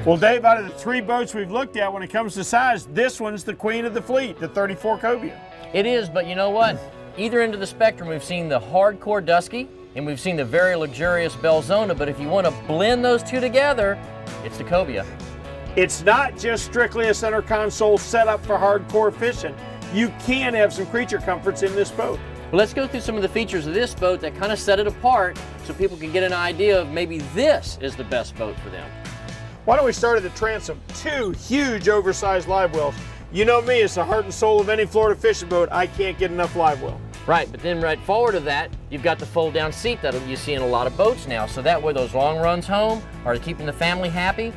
Well, Dave, out of the 3 boats we've looked at when it comes to size, this one's the queen of the fleet, the 34 Cobia. It is, but you know what? Either end of the spectrum, we've seen the hardcore Dusky and we've seen the very luxurious Belzona, but if you want to blend those two together, it's the Cobia. It's not just strictly a center console set up for hardcore fishing. You can have some creature comforts in this boat. Well, let's go through some of the features of this boat that kind of set it apart so people can get an idea of maybe this is the best boat for them. Why don't we start at the Transom? 2 huge oversized live wells. You know me, it's the heart and soul of any Florida fishing boat. I can't get enough live well. Right, but then right forward of that, you've got the fold down seat that you see in a lot of boats now. So that way those long runs home are keeping the family happy.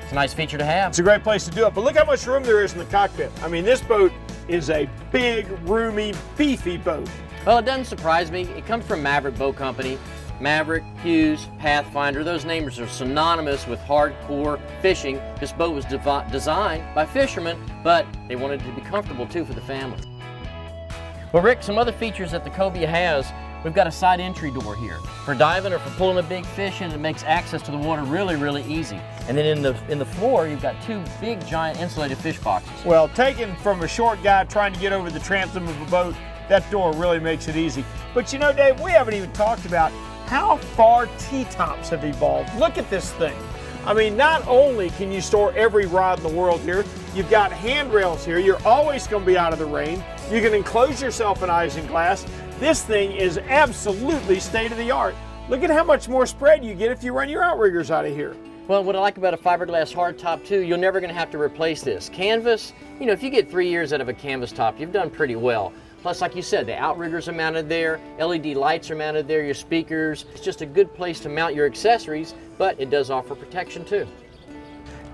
It's a nice feature to have. It's a great place to do it, but look how much room there is in the cockpit. I mean, this boat is a big, roomy, beefy boat. Well, it doesn't surprise me. It comes from Maverick Boat Company. Maverick, Hughes, Pathfinder, those names are synonymous with hardcore fishing. This boat was designed by fishermen, but they wanted it to be comfortable too for the family. Well, Rick, some other features that the Cobia has, we've got a side entry door here. For diving or for pulling a big fish in, it makes access to the water really, really easy. And then in the floor, you've got 2 big, giant insulated fish boxes. Well, taken from a short guy trying to get over the transom of a boat, that door really makes it easy. But you know, Dave, we haven't even talked about how far T-tops have evolved. Look at this thing. I mean, not only can you store every rod in the world here, you've got handrails here. You're always going to be out of the rain. You can enclose yourself in isinglass. This thing is absolutely state-of-the-art. Look at how much more spread you get if you run your outriggers out of here. Well, what I like about a fiberglass hardtop too, you're never going to have to replace this. Canvas, you know, if you get 3 years out of a canvas top, you've done pretty well. Plus, like you said, the outriggers are mounted there, LED lights are mounted there, your speakers. It's just a good place to mount your accessories, but it does offer protection too.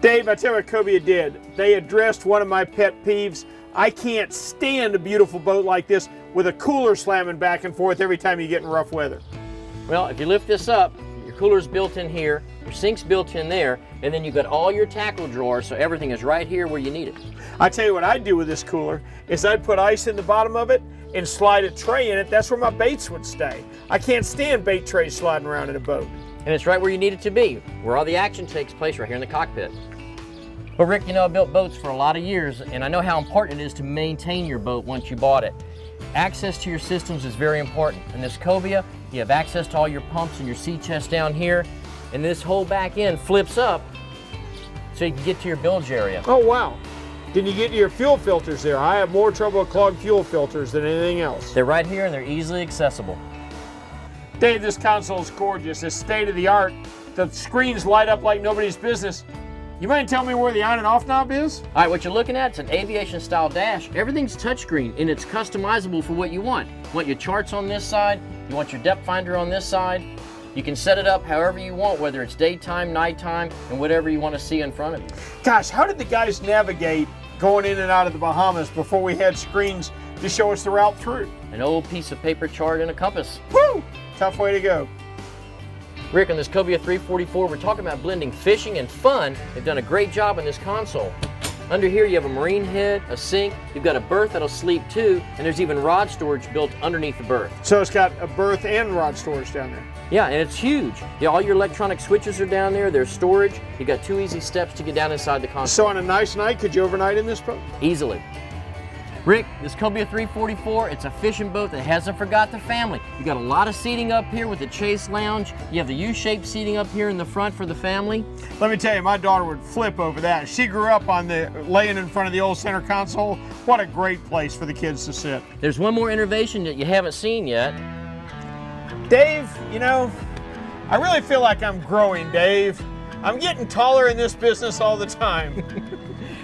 Dave, I tell you what Cobia did. They addressed one of my pet peeves. I can't stand a beautiful boat like this with a cooler slamming back and forth every time you get in rough weather. Well, if you lift this up, your cooler's built in here, your sink's built in there, and then you've got all your tackle drawers, so everything is right here where you need it. I tell you what I'd do with this cooler is I'd put ice in the bottom of it and slide a tray in it. That's where my baits would stay. I can't stand bait trays sliding around in a boat. And it's right where you need it to be, where all the action takes place, right here in the cockpit. Well, Rick, you know, I built boats for a lot of years, and I know how important it is to maintain your boat once you bought it. Access to your systems is very important. In this Cobia, you have access to all your pumps and your sea chest down here, and this whole back end flips up so you can get to your bilge area. Oh, wow. Can you get to your fuel filters there? I have more trouble with clogged fuel filters than anything else. They're right here and they're easily accessible. Dave, this console is gorgeous. It's state-of-the-art. The screens light up like nobody's business. You mind telling me where the on and off knob is? All right, what you're looking at is an aviation style dash. Everything's touchscreen and it's customizable for what you want. You want your charts on this side, you want your depth finder on this side. You can set it up however you want, whether it's daytime, nighttime, and whatever you want to see in front of you. Gosh, how did the guys navigate going in and out of the Bahamas before we had screens to show us the route through? An old piece of paper chart and a compass. Woo! Tough way to go. Rick, on this Cobia 344, we're talking about blending fishing and fun. They've done a great job on this console. Under here you have a marine head, a sink, you've got a berth that'll sleep too, and there's even rod storage built underneath the berth. So it's got a berth and rod storage down there. Yeah, and it's huge. Yeah, all your electronic switches are down there, there's storage. You've got 2 easy steps to get down inside the console. So on a nice night, could you overnight in this boat? Easily. Rick, this Cobia 344, it's a fishing boat that hasn't forgot the family. You got a lot of seating up here with the chase lounge. You have the U-shaped seating up here in the front for the family. Let me tell you, my daughter would flip over that. She grew up on the laying in front of the old center console. What a great place for the kids to sit. There's one more innovation that you haven't seen yet. Dave, you know, I really feel like I'm growing, Dave. I'm getting taller in this business all the time.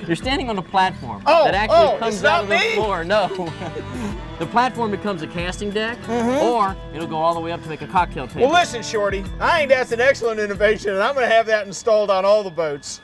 You're standing on a platform that actually comes out of the floor. No. The platform becomes a casting deck, or it'll go all the way up to make a cocktail table. Well, listen, Shorty, I think that's an excellent innovation, and I'm going to have that installed on all the boats.